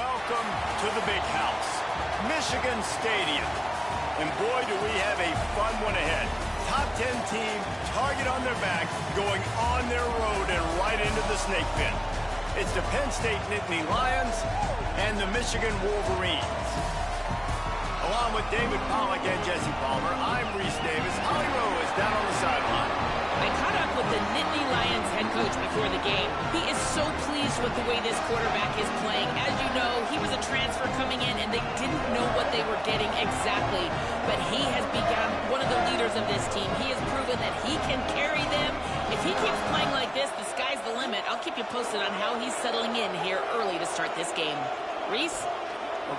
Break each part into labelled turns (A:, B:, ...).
A: Welcome to the big house, Michigan Stadium. And boy, do we have a fun one ahead. Top 10 team, target on their back, going on their road and right into the snake pit. It's the Penn State Nittany Lions and the Michigan Wolverines. Along with David Pollack and Jesse Palmer, I'm Reese Davis. Holly Rowe is down on the sideline.
B: I caught up with the Nittany Lions head coach before the game. He is so pleased with the way this quarterback is playing. As you know, he was a transfer coming in, and they didn't know what they were getting exactly. But he has become one of the leaders of this team. He has proven that he can carry them. If he keeps playing like this, the sky's the limit. I'll keep you posted on how he's settling in here early to start this game. Reese?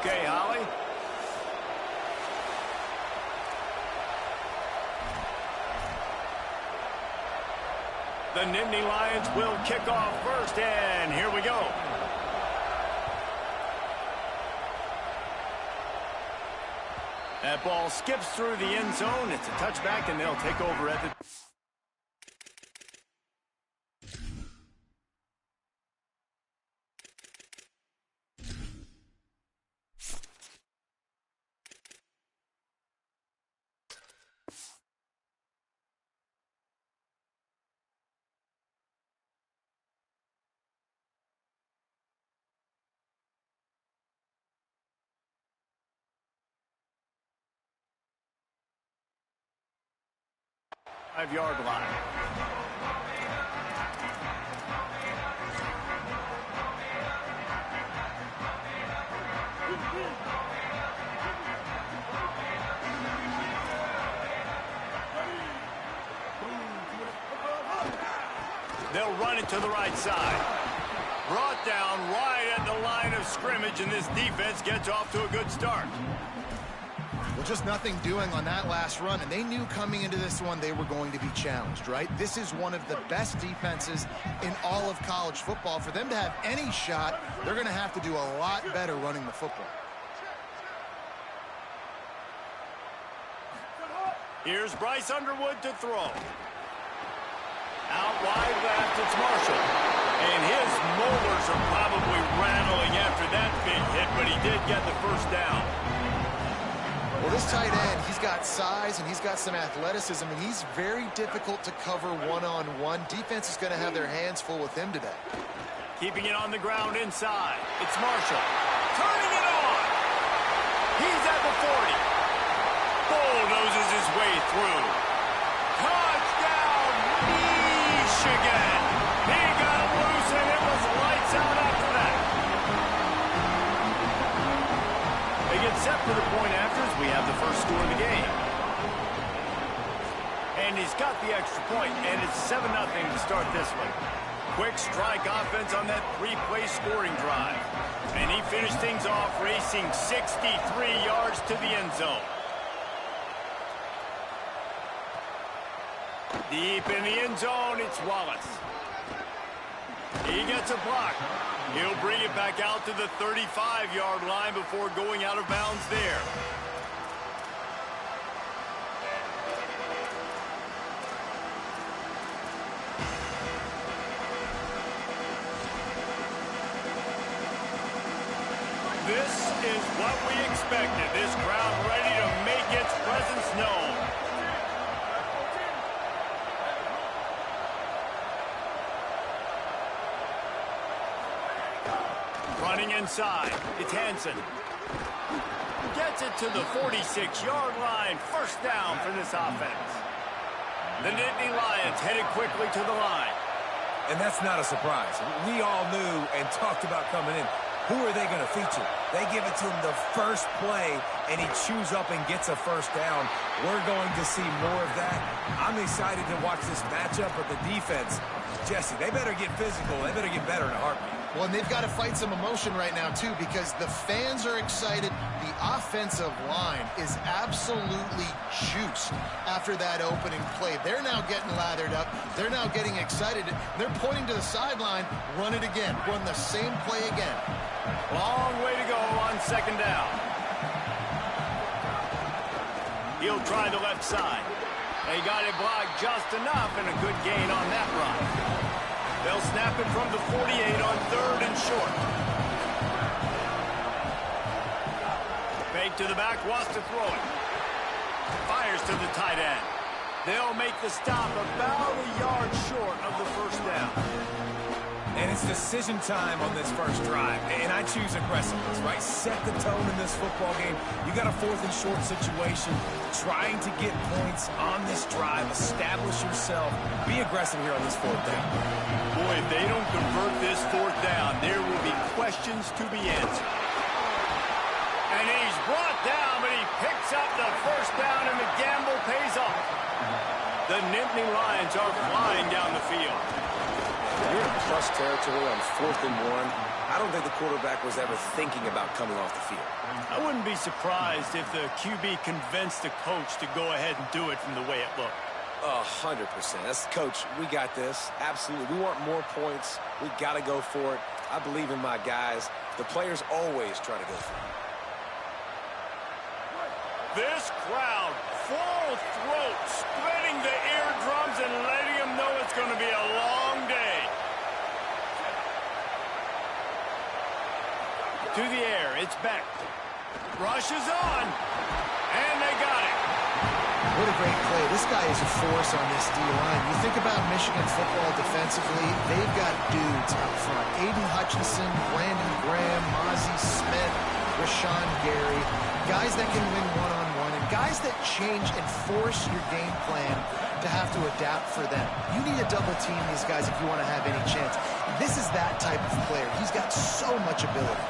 A: Okay, Holly. The Nittany Lions will kick off first, and here we go. That ball skips through the end zone. It's a touchback, and they'll take over at the... Five-yard line. They'll run it to the right side. Brought down right at the line of scrimmage, and this defense gets off to a good start.
C: Well, just nothing doing on that last run, and they knew coming into this one they were going to be challenged, right? This is one of the best defenses in all of college football. For them to have any shot, they're going to have to do a lot better running the football.
A: Here's Bryce Underwood to throw. Out wide left, it's Marshall. And his molars are probably rattling after that big hit, but he did get the first down.
C: Well, this tight end, he's got size and he's got some athleticism, and he's very difficult to cover one-on-one. Defense is going to have their hands full with him today.
A: Keeping it on the ground inside. It's Marshall. Turning it on. He's at the 40. Bulldozes his way through. Touchdown, Michigan. He got loose, and it was lights out after that. They get set for the point afters. We have the first score of the game. And he's got the extra point, and it's 7-0 to start this one. Quick strike offense on that three-play scoring drive. And he finished things off racing 63 yards to the end zone. Deep in the end zone, it's Wallace. He gets a block. He'll bring it back out to the 35-yard line before going out of bounds there. This is what we expected. This crowd ready to make its presence known. Running inside, it's Hansen. Gets it to the 46-yard line. First down for this offense. The Nittany Lions headed quickly to the line.
D: And that's not a surprise. We all knew and talked about coming in. Who are they going to feature? They give it to him the first play, and he chews up and gets a first down. We're going to see more of that. I'm excited to watch this matchup with the defense. Jesse, they better get physical. They better get better in a heartbeat.
C: Well, and they've got to fight some emotion right now, too, because the fans are excited. The offensive line is absolutely juiced after that opening play. They're now getting lathered up. They're now getting excited. They're pointing to the sideline. Run it again. Run the same play again.
A: Long way to go on second down. He'll try the left side. They got it blocked just enough, and a good gain on that run. They'll snap it from the 48 on third and short. Out to the back, wants to throw it. Fires to the tight end. They'll make the stop about a yard short of the first down.
D: And it's decision time on this first drive. And I choose aggressiveness, right? Set the tone in this football game. You got a 4th and short situation. Trying to get points on this drive. Establish yourself. Be aggressive here on this 4th down.
A: Boy, if they don't convert this 4th down, there will be questions to be answered. And he's brought down, but he picks up the first down, and the gamble pays off. The Nittany Lions are flying down the field.
D: You're in plus territory on 4th and 1. I don't think the quarterback was ever thinking about coming off the field.
A: I wouldn't be surprised if the QB convinced the coach to go ahead and do it from the way it looked.
D: 100%. That's coach. We got this. Absolutely. We want more points. We got to go for it. I believe in my guys. The players always try to go for it.
A: This crowd, full throat, splitting the eardrums and letting them know it's going to be a long day. To the air, it's Beck. Rushes on, and they got it.
C: What a great play. This guy is a force on this D-line. You think about Michigan football defensively, they've got dudes up front. Aiden Hutchinson, Brandon Graham, Mozzie Smith, Rashawn Gary. Guys that can win one-on-one, and guys that change and force your game plan to have to adapt for them. You need to double team these guys if you want to have any chance. This is that type of player. He's got so much ability.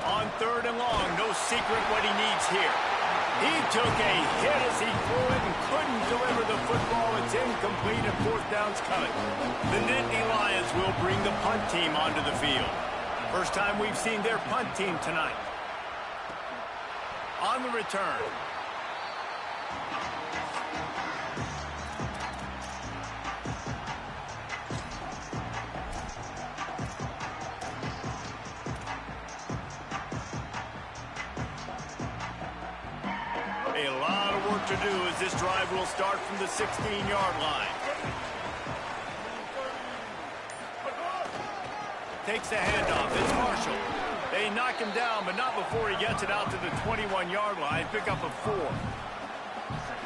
A: On 3rd and long, no secret what he needs here. He took a hit as he threw it and couldn't deliver the football. It's incomplete and 4th down's coming. The Nittany Lions will bring the punt team onto the field. First time we've seen their punt team tonight. On the return. A lot of work to do as this drive will start from the 16-yard line. Takes the handoff. It's Marshall. They knock him down, but not before he gets it out to the 21-yard line. Pick up a 4.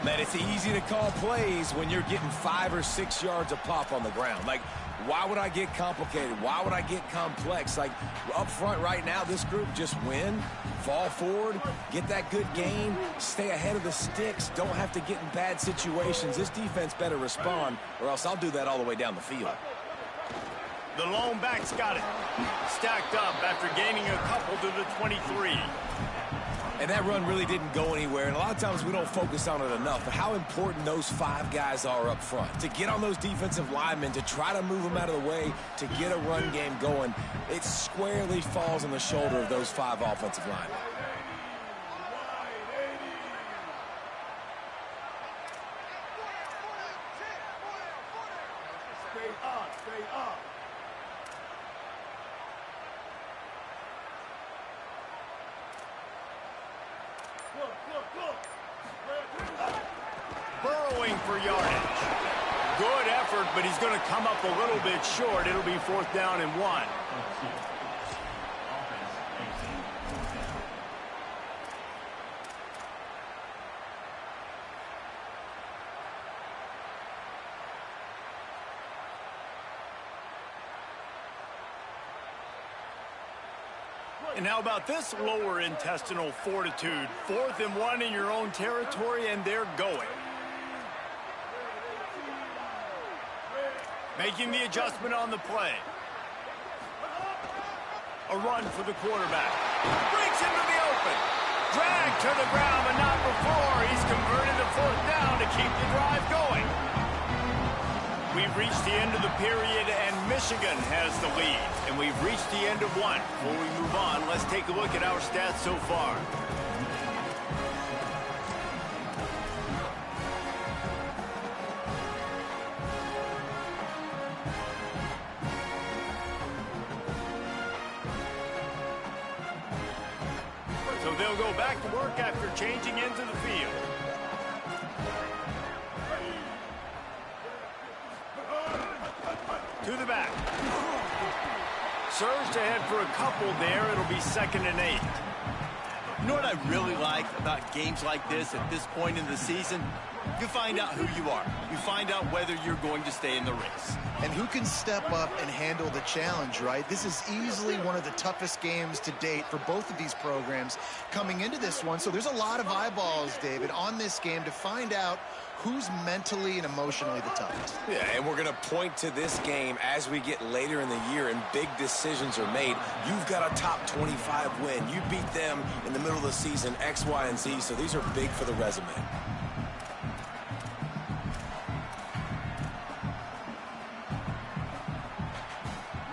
D: Man, it's easy to call plays when you're getting 5 or 6 yards a pop on the ground. Like, why would I get complicated? Why would I get complex? Like, up front right now, this group just win, fall forward, get that good gain, stay ahead of the sticks, don't have to get in bad situations. This defense better respond, or else I'll do that all the way down the field.
A: The lone back's got it. Stacked up after gaining a couple to the 23.
D: And that run really didn't go anywhere. And a lot of times we don't focus on it enough. But how important those 5 guys are up front. To get on those defensive linemen, to try to move them out of the way, to get a run game going. It squarely falls on the shoulder of those 5 offensive linemen.
A: Burrowing for yardage. Good effort, but he's going to come up a little bit short. It'll be 4th down and 1. And how about this lower intestinal fortitude? 4th and 1 in your own territory, and they're going. Making the adjustment on the play. A run for the quarterback. Breaks into the open. Drag to the ground, but not before. He's converted to 4th down to keep the drive going. We've reached the end of the period, and Michigan has the lead. And we've reached the end of one. Before we move on, let's take a look at our stats so far. So they'll go back to work after changing into the field. To the back. Surged ahead for a couple there. It'll be 2nd and 8. You know what I really like about games like this at this point in the season? You find out who you are. You find out whether you're going to stay in the race.
C: And who can step up and handle the challenge, right? This is easily one of the toughest games to date for both of these programs coming into this one. So there's a lot of eyeballs, David, on this game to find out who's mentally and emotionally the toughest.
D: Yeah, and we're going to point to this game as we get later in the year and big decisions are made. You've got a top 25 win. You beat them in the middle of the season, X, Y, and Z, so these are big for the resume.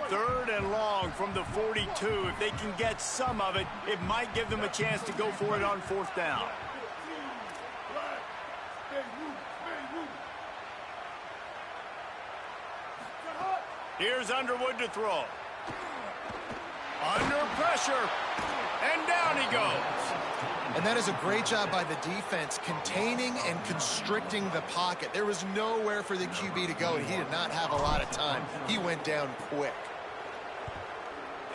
A: Third and long from the 42. If they can get some of it, it might give them a chance to go for it on fourth down. Here's Underwood to throw. Under pressure. And down he goes.
C: And that is a great job by the defense, containing and constricting the pocket. There was nowhere for the QB to go, and he did not have a lot of time. He went down quick.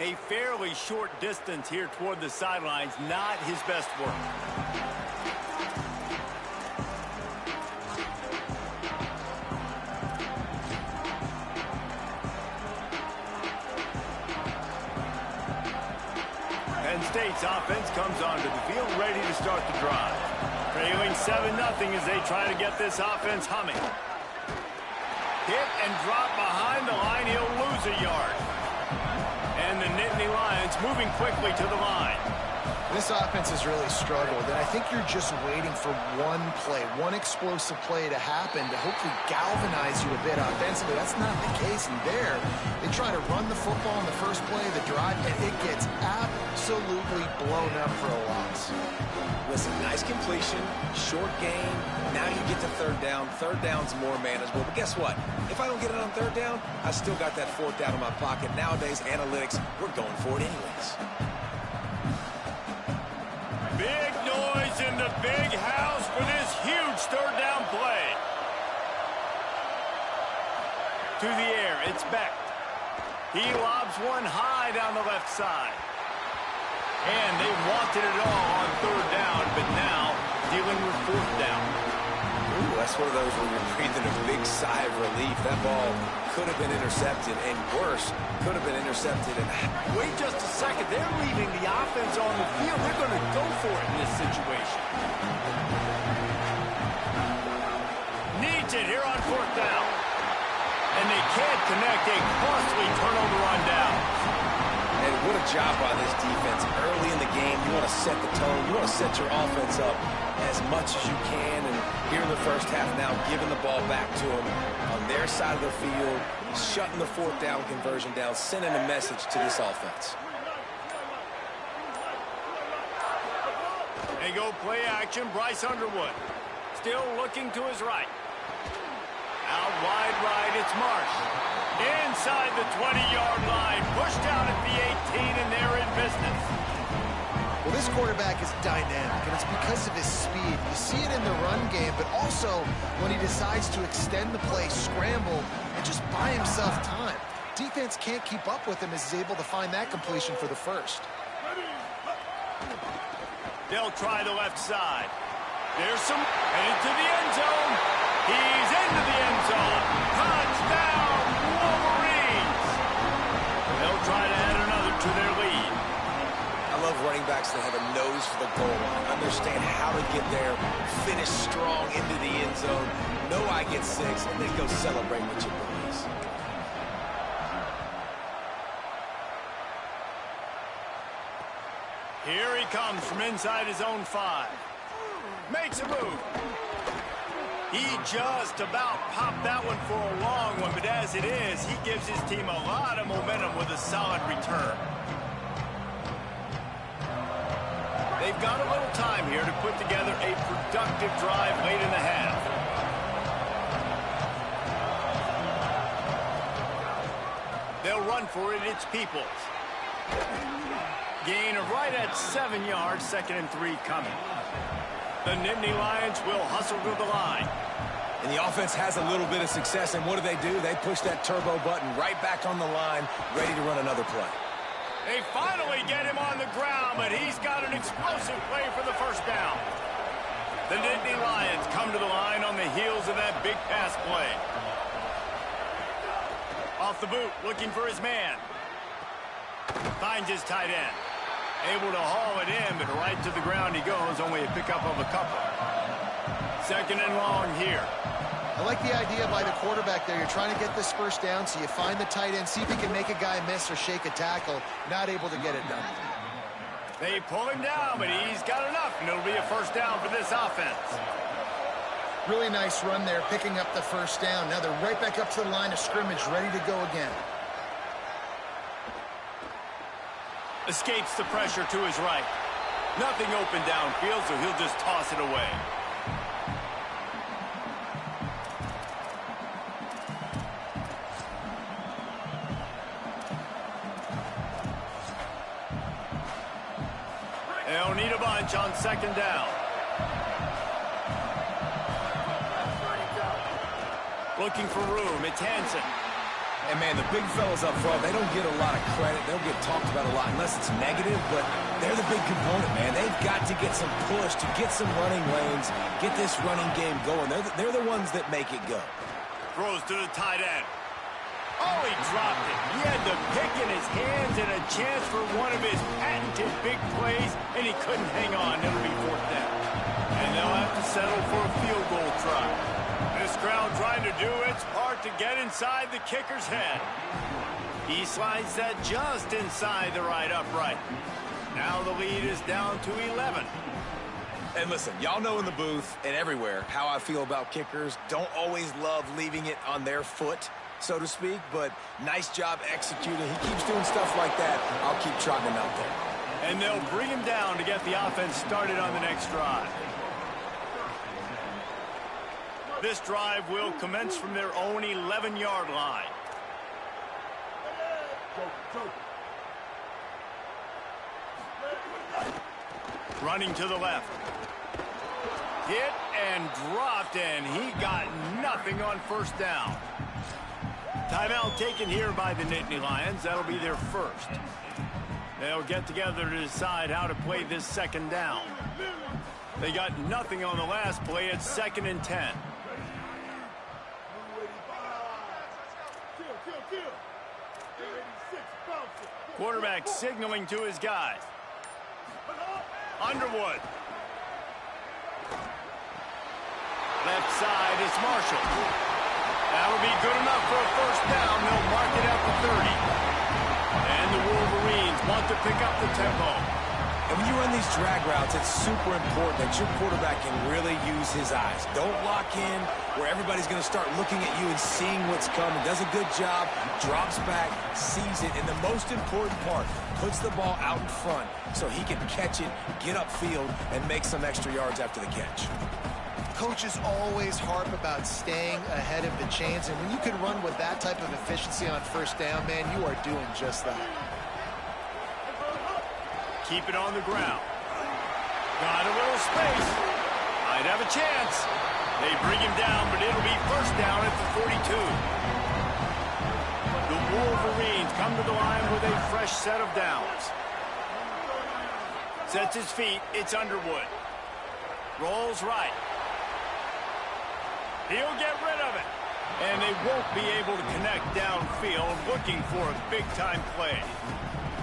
A: A fairly short distance here toward the sidelines, not his best work. Penn State's offense comes onto the field ready to start the drive. Trailing 7-0 as they try to get this offense humming. Hit and drop behind the line. He'll lose a yard. And the Nittany Lions moving quickly to the line.
C: This offense has really struggled, and I think you're just waiting for one play, one explosive play to happen to hopefully galvanize you a bit offensively. That's not the case in there. They try to run the football in the first play of the drive, and it gets absolutely blown up for a loss.
D: Listen, nice completion, short game. Now you get to third down. Third down's more manageable. But guess what? If I don't get it on third down, I still got that fourth down in my pocket. Nowadays, analytics, we're going for it anyways.
A: Big noise in the big house for this huge third down play. To the air, it's Beck. He lobs one high down the left side. And they wanted it all on third down, but now dealing with fourth down.
D: Ooh, that's one of those where you're breathing a big sigh of relief. That ball could have been intercepted, and worse, could have been intercepted. And
A: wait just a second. They're leaving the offense on the field. They're going to go for it in this situation. Needs it here on fourth down. And they can't connect a costly turnover on down.
D: And what a job by this defense. Early in the game, you want to set the tone. You want to set your offense up as much as you can. And here in the first half now, giving the ball back to them on their side of the field, shutting the fourth down conversion down, sending a message to this offense.
A: They go play action. Bryce Underwood still looking to his right. Out wide right, it's Marsh. Inside the 20-yard line, pushed out at the 18, and they're in business.
C: Well, this quarterback is dynamic, and it's because of his speed. You see it in the run game, but also when he decides to extend the play, scramble, and just buy himself time. Defense can't keep up with him as he's able to find that completion for the first.
A: They'll try the left side. There's some, and into the end zone. He's into the end zone. Touchdown, Wolverines! They'll try to add another to their lead.
D: I love running backs that have a nose for the goal line, understand how to get there, finish strong into the end zone, know I get 6, and then go celebrate with your boys.
A: Here he comes from inside his own 5. Makes a move. He just about popped that one for a long one, but as it is, he gives his team a lot of momentum with a solid return. They've got a little time here to put together a productive drive late in the half. They'll run for it. It's Peoples. Gain of right at 7 yards, 2nd and 3 coming. The Nittany Lions will hustle to the line.
D: And the offense has a little bit of success, and what do? They push that turbo button right back on the line, ready to run another play.
A: They finally get him on the ground. down, but he's got an explosive play for the first down. The Nittany Lions come to the line on the heels of that big pass play. Off the boot, looking for his man. Finds his tight end. Able to haul it in, but right to the ground he goes, only a pickup of a couple. Second and long here.
C: I like the idea by the quarterback there. You're trying to get this first down, so you find the tight end, see if he can make a guy miss or shake a tackle. Not able to get it done.
A: They pull him down, but he's got enough, and it'll be a first down for this offense.
C: Really nice run there, picking up the first down. Now they're right back up to the line of scrimmage, ready to go again.
A: Escapes the pressure to his right. Nothing open downfield, so he'll just toss it away. They'll need a bunch on second down. Looking for room. It's Hansen.
D: And, man, the big fellas up front, they don't get a lot of credit. They'll get talked about a lot unless it's negative, but they're the big component, man. They've got to get some push to get some running lanes, get this running game going. They're the ones that make it go.
A: Throws to the tight end. Oh, he dropped it. He had the pick in his hands and a chance for one of his patented big plays, and he couldn't hang on. It'll be fourth down. And they'll have to settle for a field goal try. This crowd trying to do its part to get inside the kicker's head. He slides that just inside the right upright. Now the lead is down to 11.
D: And listen, y'all know in the booth and everywhere how I feel about kickers. Don't always love leaving it on their foot, so to speak, but nice job executing. He keeps doing stuff like that. I'll keep trotting him out there.
A: And they'll bring him down to get the offense started on the next drive. This drive will commence from their own 11-yard line. Running to the left. Hit and dropped, and he got nothing on first down. Timeout taken here by the Nittany Lions. That'll be their first. They'll get together to decide how to play this second down. They got nothing on the last play. It's 2nd and 10. Quarterback signaling to his guys. Underwood. Left side is Marshall. That'll be good enough for a first down. They'll mark it at the 30. And the Wolverines want to pick up the tempo.
D: And when you run these drag routes, it's super important that your quarterback can really use his eyes. Don't lock in where everybody's going to start looking at you and seeing what's coming. Does a good job, drops back, sees it, and the most important part, puts the ball out in front so he can catch it, get upfield, and make some extra yards after the catch.
C: Coaches always harp about staying ahead of the chains, and when you can run with that type of efficiency on first down, man, you are doing just that.
A: Keep it on the ground. Got a little space. Might have a chance. They bring him down, but it'll be first down at the 42. The Wolverines come to the line with a fresh set of downs. Sets his feet. It's Underwood. Rolls right. He'll get rid of it. And they won't be able to connect downfield, looking for a big-time play.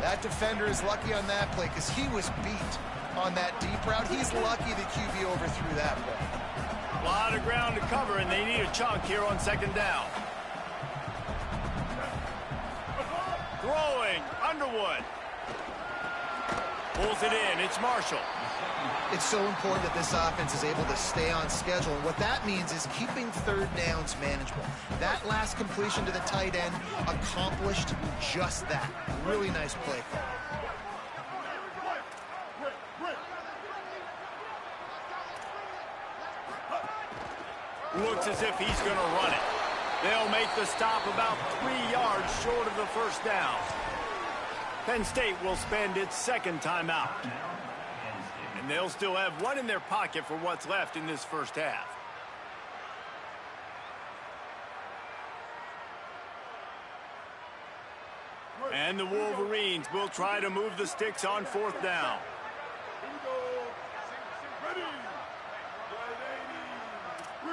C: That defender is lucky on that play because he was beat on that deep route. He's lucky the QB overthrew that play.
A: A lot of ground to cover, and they need a chunk here on second down. Throwing, Underwood. Pulls it in, it's Marshall.
C: It's so important that this offense is able to stay on schedule, and what that means is keeping third downs manageable. That last completion to the tight end accomplished just that. Really nice play call.
A: Looks as if he's going to run it. They'll make the stop about 3 yards short of the first down. Penn State will spend its second timeout. And they'll still have one in their pocket for what's left in this first half. And the Wolverines will try to move the sticks on 4th down.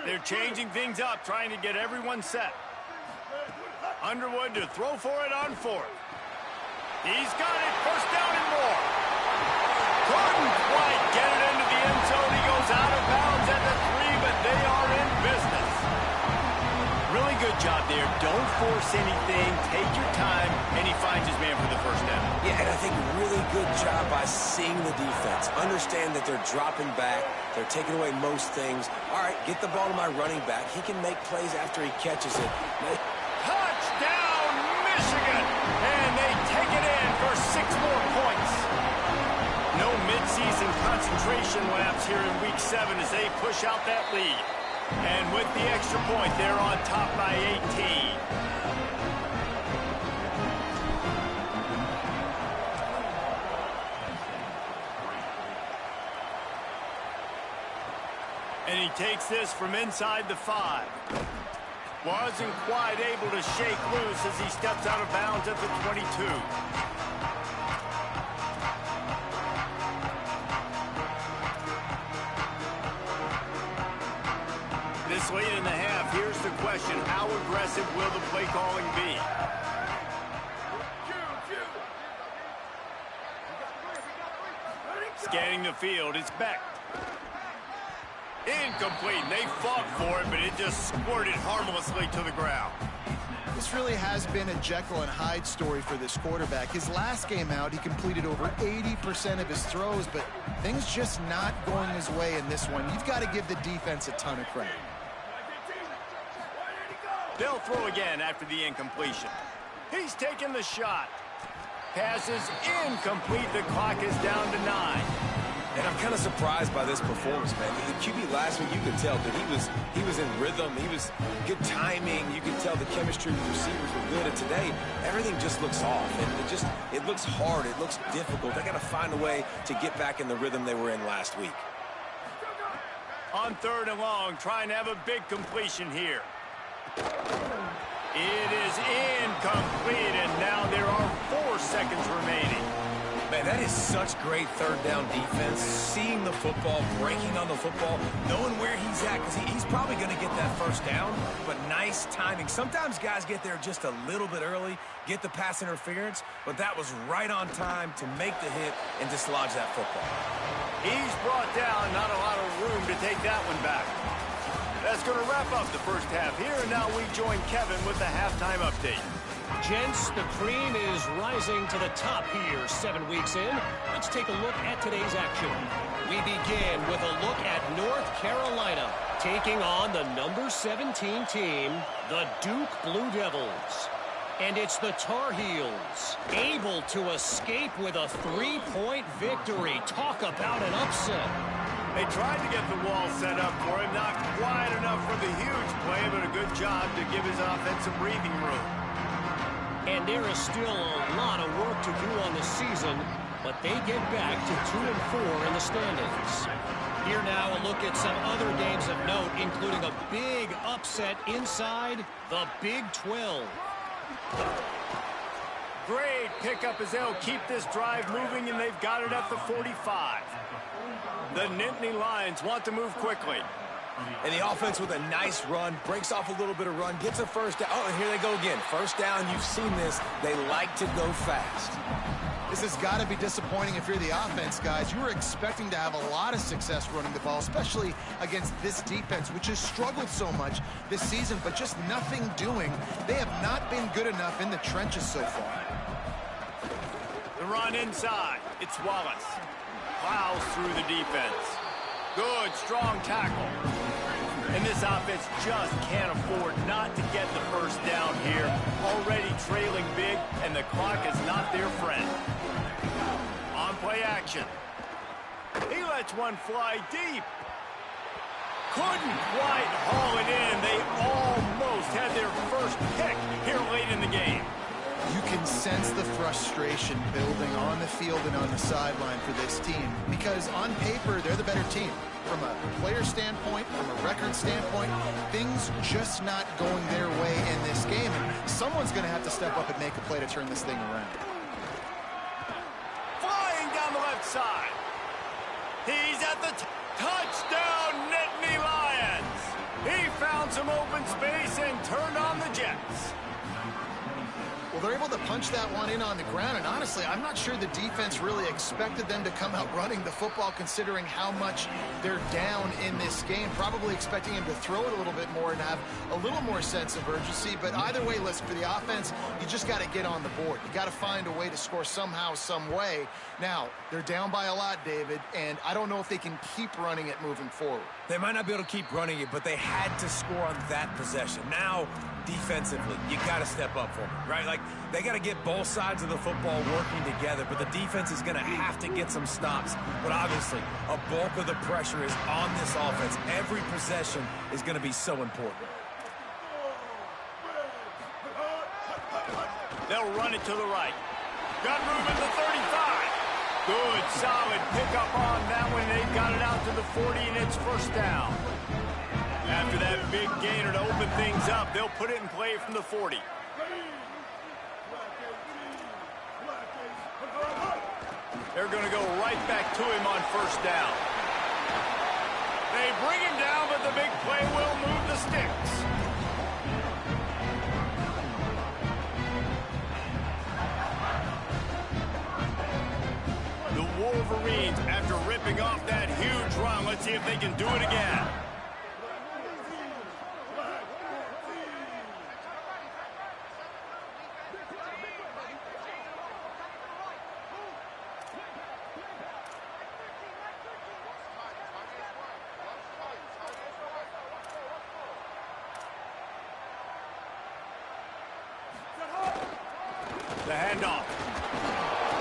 A: They're changing things up, trying to get everyone set. Underwood to throw for it on 4th. He's got it, 1st down and more. Couldn't quite get it into the end zone. He goes out of bounds at the 3, but they are in business. Really good job there. Don't force anything. Take your time, and he finds his man for the 1st down.
D: Yeah, and I think really good job by seeing the defense. Understand that they're dropping back. They're taking away most things. All right, get the ball to my running back. He can make plays after he catches it.
A: Touchdown, Michigan! And they take it in for 6 more points. No midseason concentration laps here in Week 7 as they push out that lead. And with the extra point, they're on top by 18. And he takes this from inside the 5. Wasn't quite able to shake loose as he steps out of bounds at the 22. This late in the half, here's the question. How aggressive will the play calling be? Scanning the field, it's Beck. Incomplete. They fought for it, but it just squirted harmlessly to the ground.
C: This really has been a Jekyll and Hyde story for this quarterback. His last game out, he completed over 80% of his throws, but things just not going his way in this one. You've got to give the defense a ton of credit.
A: They'll throw again after the incompletion. He's taking the shot. Pass is incomplete. The clock is down to 9.
D: And I'm kind of surprised by this performance, man. The QB last week, you could tell that he was in rhythm. He was good timing. You could tell the chemistry with the receivers were good. And today, everything just looks off. And it looks hard. It looks difficult. They got to find a way to get back in the rhythm they were in last week.
A: On 3rd and long, trying to have a big completion here. It is incomplete, and now there are 4 seconds remaining.
D: Man, that is such great 3rd down defense. Seeing the football, breaking on the football, knowing where he's at, because he's probably going to get that 1st down, but nice timing. Sometimes guys get there just a little bit early, get the pass interference, but that was right on time to make the hit and dislodge that football.
A: He's brought down, not a lot of room to take that one back. That's going to wrap up the 1st half here, and now we join Kevin with the halftime update.
E: Gents, the cream is rising to the top here 7 weeks in. Let's take a look at today's action. We begin with a look at North Carolina taking on the number 17 team, the Duke Blue Devils. And it's the Tar Heels able to escape with a 3-point victory. Talk about an upset.
A: They tried to get the wall set up for him, not quite enough for the huge play, but a good job to give his offense some breathing room.
E: And there is still a lot of work to do on the season, but they get back to 2-4 in the standings. Here now a look at some other games of note, including a big upset inside the Big 12.
A: Great pickup as they'll keep this drive moving, and they've got it at the 45. The Nittany Lions want to move quickly.
D: And the offense with a nice run, breaks off a little bit of run, gets a 1st down. Oh, and here they go again. 1st down, you've seen this. They like to go fast.
C: This has got to be disappointing if you're the offense, guys. You were expecting to have a lot of success running the ball, especially against this defense, which has struggled so much this season, but just nothing doing. They have not been good enough in the trenches so far.
A: The run inside. It's Wallace. Plows through the defense. Good, strong tackle. And this offense just can't afford not to get the 1st down here. Already trailing big, and the clock is not their friend. On play action. He lets one fly deep. Couldn't quite haul it in. They almost had their first pick here late in the game.
C: You can sense the frustration building on the field and on the sideline for this team because on paper, they're the better team. From a player standpoint, from a record standpoint, things just not going their way in this game. And someone's going to have to step up and make a play to turn this thing around.
A: Flying down the left side. He's at the touchdown, Nittany Lions. He found some open space and turned on the Jets.
C: Well, they're able to punch that one in on the ground, and honestly, I'm not sure the defense really expected them to come out running the football considering how much they're down in this game. Probably expecting him to throw it a little bit more and have a little more sense of urgency, but either way, listen, for the offense, you just got to get on the board. You got to find a way to score somehow, some way. Now, they're down by a lot, David, and I don't know if they can keep running it moving forward.
D: They might not be able to keep running it, but they had to score on that possession. Now, defensively, you got to step up for them, right? Like, they got to get both sides of the football working together, but the defense is going to have to get some stops. But obviously, a bulk of the pressure is on this offense. Every possession is going to be so important.
A: They'll run it to the right. Got room at the 35. Good, solid pickup on that one. They've got it out to the 40, and it's first down. After that big gainer to open things up, they'll put it in play from the 40. They're going to go right back to him on first down. They bring him down, but the big play will move the sticks. The Wolverines, after ripping off that huge run, let's see if they can do it again. The handoff.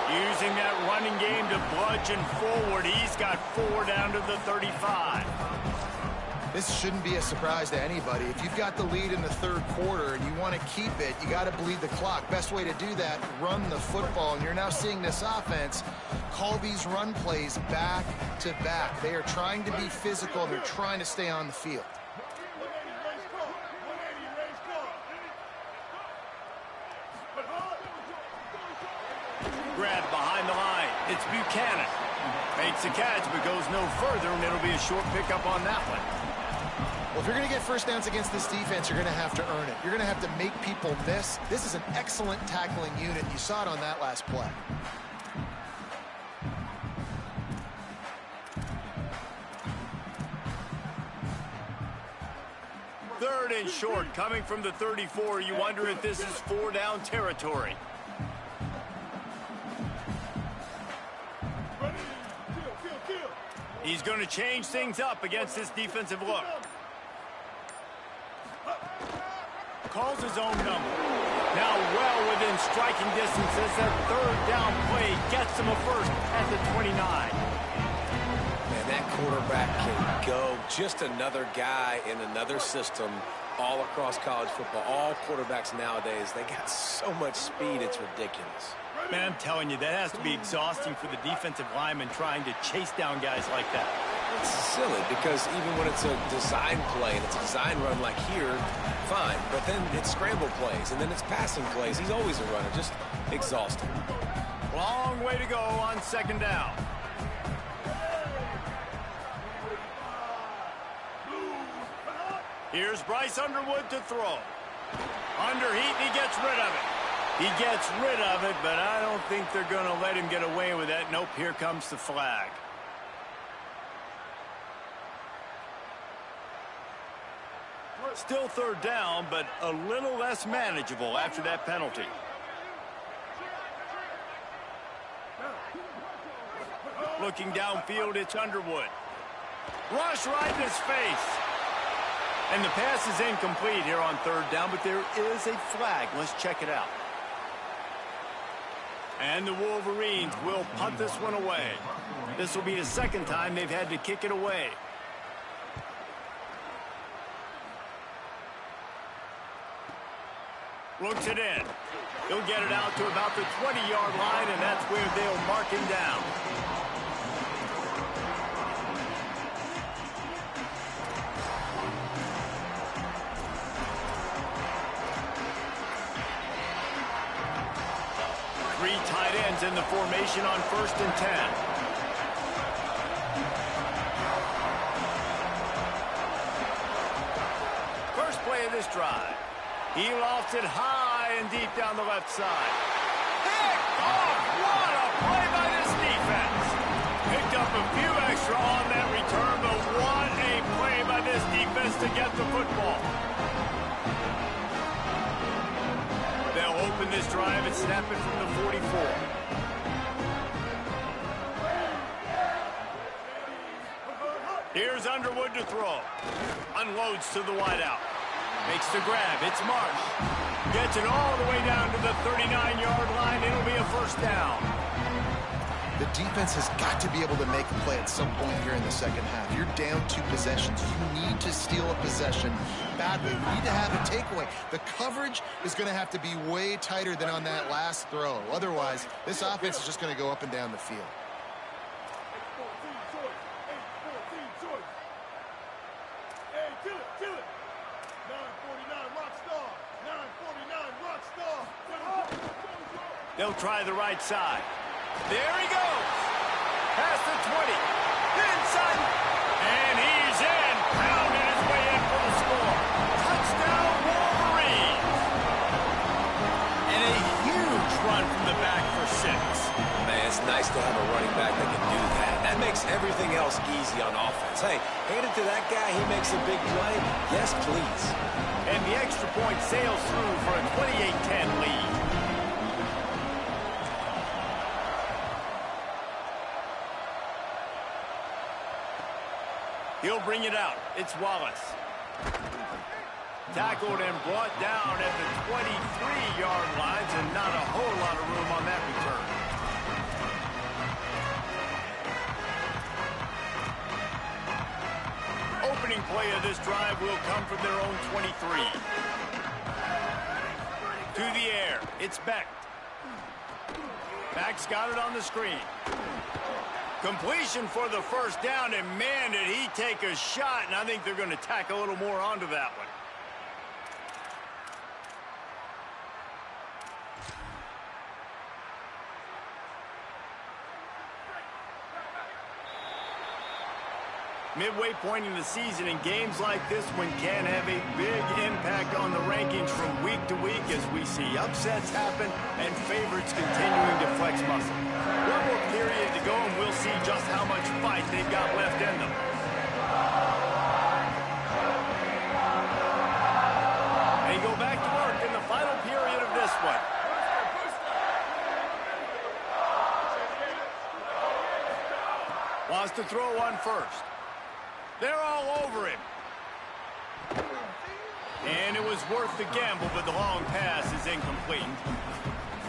A: Using that running game to bludgeon forward. He's got 4 down to the 35.
C: This shouldn't be a surprise to anybody. If you've got the lead in the third quarter and you want to keep it, you got to bleed the clock. Best way to do that, run the football. And you're now seeing this offense call these run plays back to back. They are trying to be physical. They're trying to stay on the field.
A: Grab behind the line. It's Buchanan. Makes the catch, but goes no further, and it'll be a short pickup on that one.
C: Well, if you're going to get first downs against this defense, you're going to have to earn it. You're going to have to make people miss. This is an excellent tackling unit. You saw it on that last play.
A: Third and short, coming from the 34. You wonder if this is 4-down territory. He's going to change things up against this defensive look. Calls his own number. Now well within striking distance as that 3rd down play gets him a first at the 29.
D: Man, that quarterback can go. Just another guy in another system all across college football. All quarterbacks nowadays, they got so much speed, it's ridiculous.
A: Man, I'm telling you, that has to be exhausting for the defensive lineman trying to chase down guys like that.
D: It's silly because even when it's a design play and it's a design run like here, fine. But then it's scramble plays and then it's passing plays. He's always a runner, just exhausting.
A: Long way to go on 2nd down. Here's Bryce Underwood to throw. Under heat, and he gets rid of it. He gets rid of it, but I don't think they're going to let him get away with that. Nope, here comes the flag. Still 3rd down, but a little less manageable after that penalty. Looking downfield, it's Underwood. Rush right in his face. And the pass is incomplete here on 3rd down, but there is a flag. Let's check it out. And the Wolverines will punt this one away. This will be the 2nd time they've had to kick it away. Floats it in. He'll get it out to about the 20-yard line, and that's where they'll mark him down. Three tight ends in the formation on 1st and 10. First play of this drive. He lofts it high and deep down the left side. Picked off! What a play by this defense! Picked up a few extra on that return, but what a play by this defense to get the football. They'll open this drive and snap it from the 44. Here's Underwood to throw. Unloads to the wideout. Makes the grab. It's Marsh. Gets it all the way down to the 39-yard line. It'll be a first down.
C: The defense has got to be able to make a play at some point here in the second half. You're down 2 possessions. You need to steal a possession badly. You need to have a takeaway. The coverage is going to have to be way tighter than on that last throw. Otherwise, this offense is just going to go up and down the field.
A: They'll try the right side. There he goes. Past the 20. Inside. And he's in. Pounding his way in for the score. Touchdown, Wolverines. And a huge run from the back for 6.
D: Man, it's nice to have a running back that can do that. That makes everything else easy on offense. Hey, hand it to that guy. He makes a big play. Yes, please.
A: And the extra point sails through for a 28-10 lead. He'll bring it out. It's Wallace. Tackled and brought down at the 23-yard lines, and not a whole lot of room on that return. Opening play of this drive will come from their own 23. To the air. It's Beck. Beck's got it on the screen. Completion for the first down, and man, did he take a shot, and I think they're going to tack a little more onto that one. Midway point in the season, and games like this one can have a big impact on the rankings from week to week as we see upsets happen and favorites continuing to flex muscle. One more period to go, and we'll see just how much fight they've got left in them. They go back to work in the final period of this one. Wants to throw one first. They're all over him. And it was worth the gamble, but the long pass is incomplete.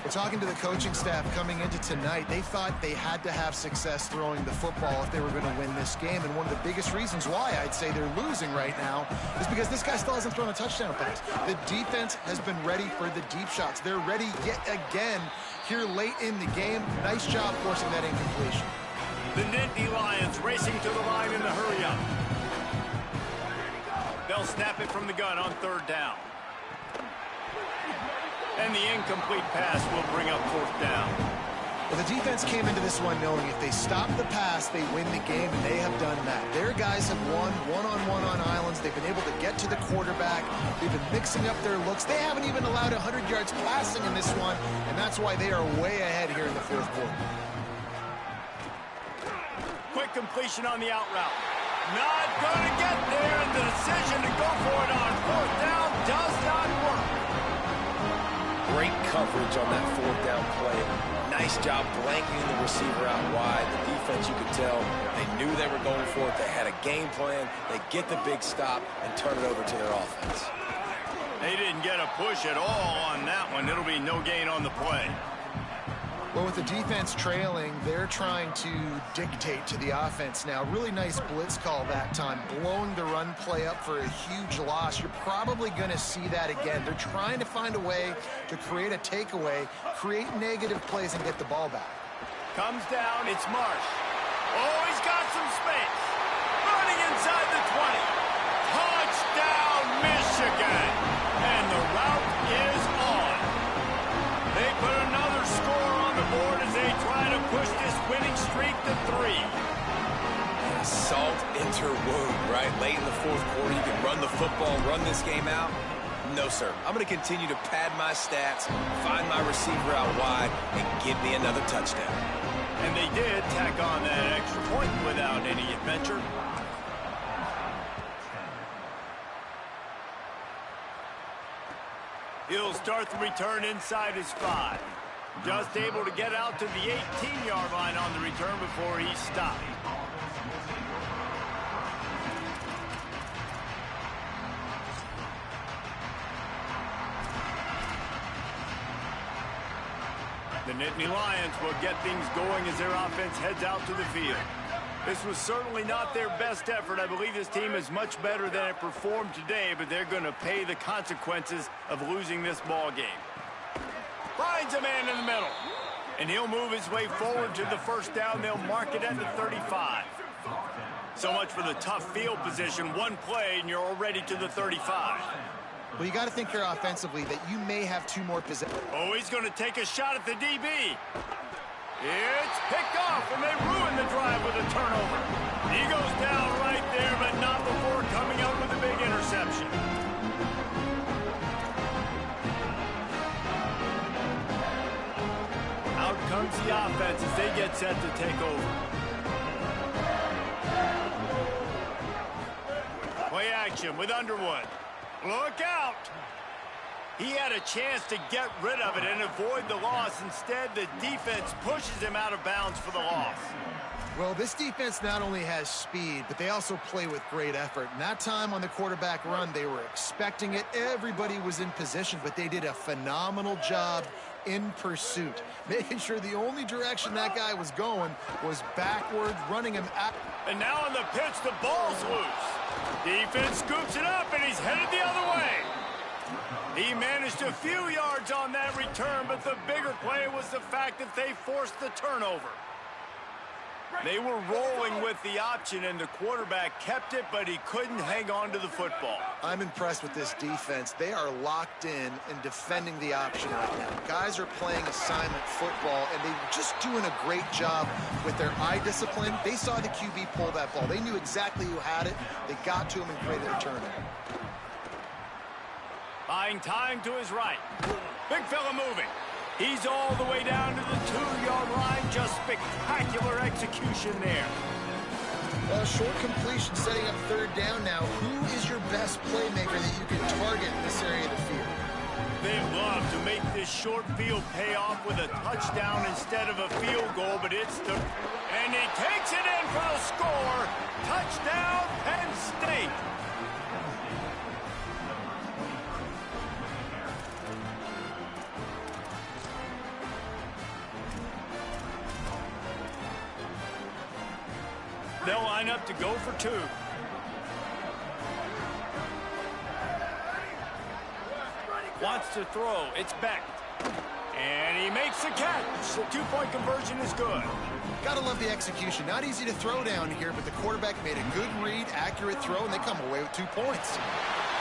C: We're talking to the coaching staff coming into tonight. They thought they had to have success throwing the football if they were going to win this game. And one of the biggest reasons why I'd say they're losing right now is because this guy still hasn't thrown a touchdown pass. The defense has been ready for the deep shots. They're ready yet again here late in the game. Nice job forcing that incompletion.
A: The Nittany Lions racing to the line in the hurry-up. They'll snap it from the gun on 3rd down. And the incomplete pass will bring up 4th down.
C: Well, the defense came into this one knowing if they stop the pass, they win the game, and they have done that. Their guys have won one-on-one on islands. They've been able to get to the quarterback. They've been mixing up their looks. They haven't even allowed 100 yards passing in this one, and that's why they are way ahead here in the 4th quarter.
A: Quick completion on the out route. Not going to get there, and the decision to go for it on 4th down does not work.
D: Great coverage on that 4th down play. Nice job blanking the receiver out wide. The defense, you could tell, they knew they were going for it. They had a game plan. They get the big stop and turn it over to their offense.
A: They didn't get a push at all on that one. It'll be no gain on the play.
C: Well, with the defense trailing, they're trying to dictate to the offense now. Really nice blitz call that time, blowing the run play up for a huge loss. You're probably going to see that again. They're trying to find a way to create a takeaway, create negative plays, and get the ball back.
A: Comes down, it's Marsh. Oh, he's got some space. Running inside the 20. Touchdown, Michigan. And the route is on. They put another score on the board as they try to push this winning streak to 3.
D: Salt into wound, right? Late in the fourth quarter, you can run the football, run this game out. No, sir. I'm going to continue to pad my stats, find my receiver out wide, and give me another touchdown.
A: And they did tack on that extra point without any adventure. He'll start the return inside his 5. Just able to get out to the 18-yard line on the return before he stopped. The Nittany Lions will get things going as their offense heads out to the field. This was certainly not their best effort. I believe this team is much better than it performed today, but they're going to pay the consequences of losing this ball game. Finds a man in the middle, and he'll move his way forward to the first down. They'll mark it at the 35. So much for the tough field position. One play, and you're already to the 35.
C: Well, you got to think here offensively that you may have 2 more possessions.
A: Oh, he's going to take a shot at the DB. It's picked off, and they ruin the drive with a turnover. He goes down right there, but not before coming out with a big interception. Out comes the offense as they get set to take over. Play action with Underwood. Look out! He had a chance to get rid of it and avoid the loss. Instead, the defense pushes him out of bounds for the loss.
C: Well, this defense not only has speed, but they also play with great effort. And that time on the quarterback run, they were expecting it. Everybody was in position, but they did a phenomenal job in pursuit, making sure the only direction that guy was going was backward, running him out.
A: And now on the pitch, the ball's loose. Defense scoops it up, and he's headed the other way. He managed a few yards on that return, but the bigger play was the fact that they forced the turnover. They were rolling with the option, and the quarterback kept it, but he couldn't hang on to the football.
C: I'm impressed with this defense. They are locked in and defending the option right now. Guys are playing assignment football, and they're just doing a great job with their eye discipline. They saw the QB pull that ball. They knew exactly who had it. They got to him and created a turnover.
A: Buying time to his right. Big fella moving. He's all the way down to the 2-yard line. Just spectacular execution there.
C: Short completion setting up 3rd down now. Who is your best playmaker that you can target in this area of the field?
A: They love to make this short field pay off with a touchdown instead of a field goal, but it's the... And he takes it in for the score. Touchdown, Penn State. They'll line up to go for 2. Wants to throw. It's Beck. And he makes the catch. The 2-point conversion is good.
C: Gotta love the execution. Not easy to throw down here, but the quarterback made a good read, accurate throw, and they come away with 2 points.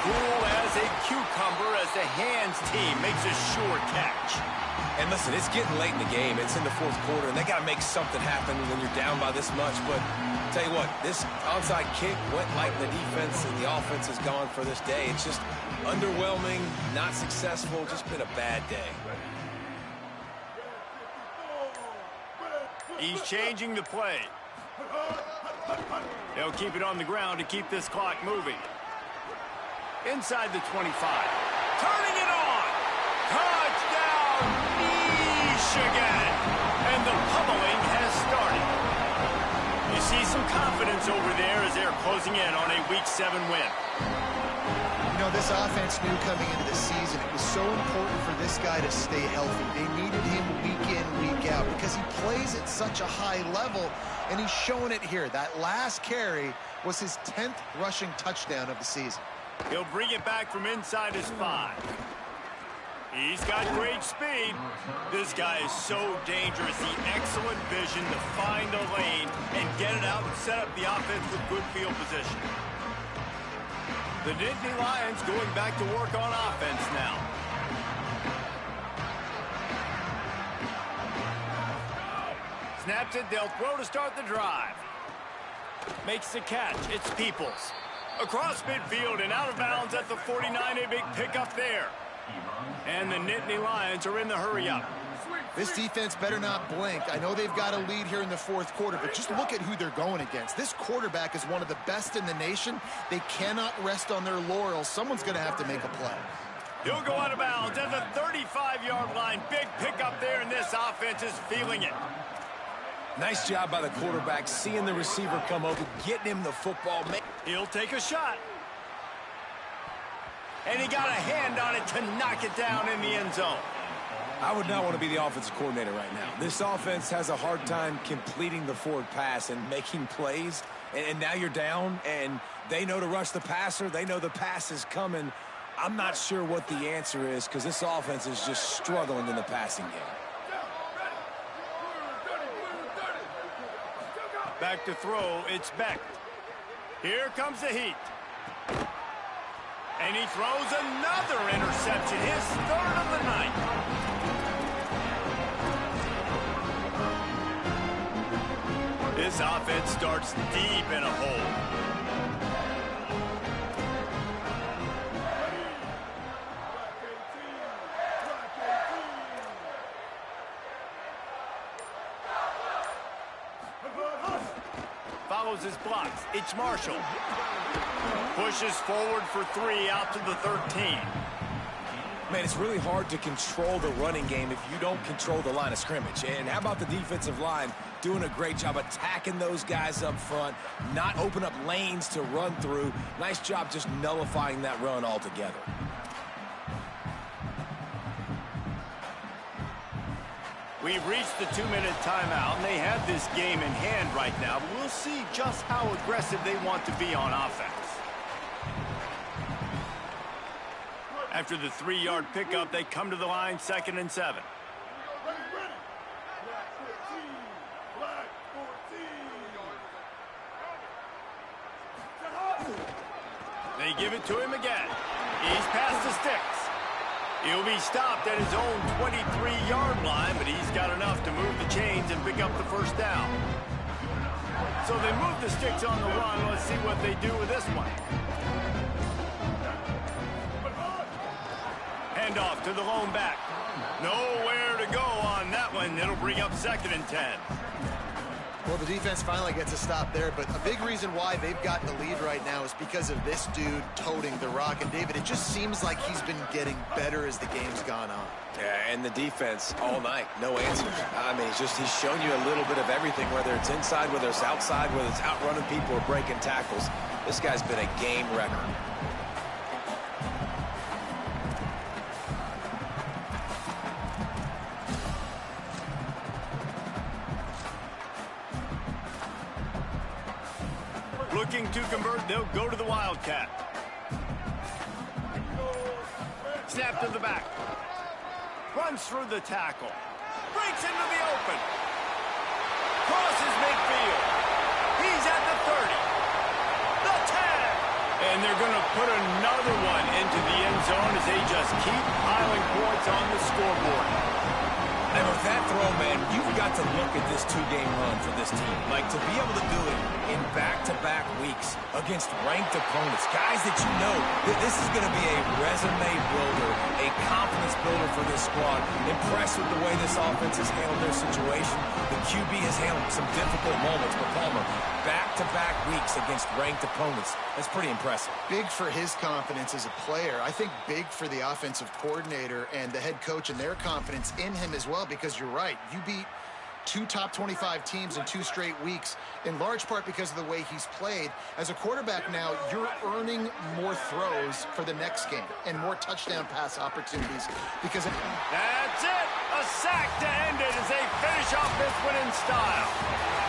A: Cool as a cucumber as the hands team makes a sure catch.
D: And listen, it's getting late in the game. It's in the fourth quarter, and they got to make something happen when you're down by this much. But tell you what, this onside kick went like the defense and the offense has gone for this day. It's just underwhelming, not successful, just been a bad day.
A: He's changing the play. They'll keep it on the ground to keep this clock moving. Inside the 25. Turning it on. Touchdown, Michigan. And the pummeling has started. You see some confidence over there as they're closing in on a Week 7 win.
C: You know, this offense knew coming into the season it was so important for this guy to stay healthy. They needed him week in, week out because he plays at such a high level, and he's showing it here. That last carry was his 10th rushing touchdown of the season.
A: He'll bring it back from inside his 5. He's got great speed. This guy is so dangerous. The excellent vision to find a lane and get it out and set up the offense with good field position. The Nittany Lions going back to work on offense now. Snaps it, they'll throw to start the drive. Makes the catch, it's Peoples. Across midfield and out of bounds at the 49, a big pickup there. And the Nittany Lions are in the hurry-up.
C: This defense better not blink. I know they've got a lead here in the fourth quarter, but just look at who they're going against. This quarterback is one of the best in the nation. They cannot rest on their laurels. Someone's going to have to make a play.
A: He'll go out of bounds at the 35-yard line. Big pickup there, and this offense is feeling it.
D: Nice job by the quarterback, seeing the receiver come over, getting him the football.
A: He'll take a shot. And he got a hand on it to knock it down in the end zone.
D: I would not want to be the offensive coordinator right now. This offense has a hard time completing the forward pass and making plays. And now you're down, and they know to rush the passer. They know the pass is coming. I'm not sure what the answer is because this offense is just struggling in the passing game.
A: Back to throw, it's Beck. Here comes the heat. And he throws another interception, his 3rd of the night. This offense starts deep in a hole. Follows his blocks. It's Marshall. Pushes forward for 3 out to the 13.
D: Man, it's really hard to control the running game if you don't control the line of scrimmage. And how about the defensive line doing a great job attacking those guys up front, not open up lanes to run through. Nice job just nullifying that run altogether.
A: We've reached the 2-minute timeout, and they have this game in hand right now, but we'll see just how aggressive they want to be on offense. After the 3-yard pickup, they come to the line, 2nd and 7. They give it to him again. He's past the sticks. He'll be stopped at his own 23-yard line, but he's got enough to move the chains and pick up the first down. So they move the sticks on the run. Let's see what they do with this one. Hand off to the lone back. Nowhere to go on that one. It'll bring up 2nd and 10.
C: Well, the defense finally gets a stop there, but a big reason why they've got the lead right now is because of this dude toting the rock. And, David, it just seems like he's been getting better as the game's gone on.
D: Yeah, and the defense all night, no answers. I mean, he's shown you a little bit of everything, whether it's inside, whether it's outside, whether it's outrunning people or breaking tackles. This guy's been a game wrecker.
A: Looking to convert, they'll go to the Wildcat. Snap to the back. Runs through the tackle. Breaks into the open. Crosses midfield. He's at the 30. The 10. And they're going to put another one into the end zone as they just keep piling points on the scoreboard.
D: And with that throw, man, you've got to look at this 2-game run for this team. Like, to be able to do it in back-to-back weeks against ranked opponents, guys that you know, this is going to be a resume builder, a confidence builder for this squad. Impressed with the way this offense has handled their situation. The QB has handled some difficult moments, but Palmer, back-to-back weeks against ranked opponents. That's pretty impressive.
C: Big for his confidence as a player. I think big for the offensive coordinator and the head coach and their confidence in him as well, because you're right. You beat 2 top 25 teams in 2 straight weeks, in large part because of the way he's played. As a quarterback now, you're earning more throws for the next game and more touchdown pass opportunities because...
A: That's it! A sack to end it as they finish off this one in style.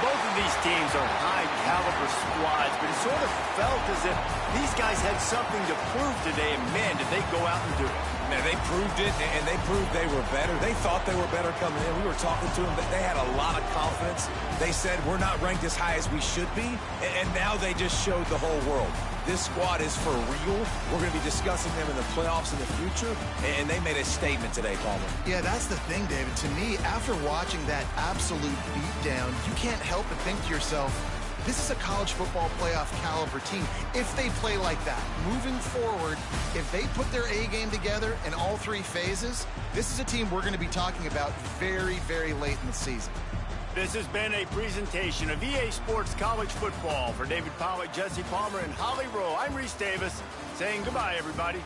A: Both of these teams are high-caliber squads, but it sort of felt as if these guys had something to prove today, and man, did they go out and do it.
D: Man, they proved it, and they proved they were better. They thought they were better coming in. We were talking to them. They had a lot of confidence. They said, we're not ranked as high as we should be, and now they just showed the whole world. This squad is for real. We're going to be discussing them in the playoffs in the future, and they made a statement today, Palmer.
C: Yeah, that's the thing, David. To me, after watching that absolute beatdown, you can't help but think to yourself, this is a college football playoff caliber team. If they play like that, moving forward, if they put their A game together in all 3 phases, this is a team we're going to be talking about very, very late in the season.
A: This has been a presentation of EA Sports College Football. For David Pollack, Jesse Palmer, and Holly Rowe, I'm Reese Davis saying goodbye, everybody.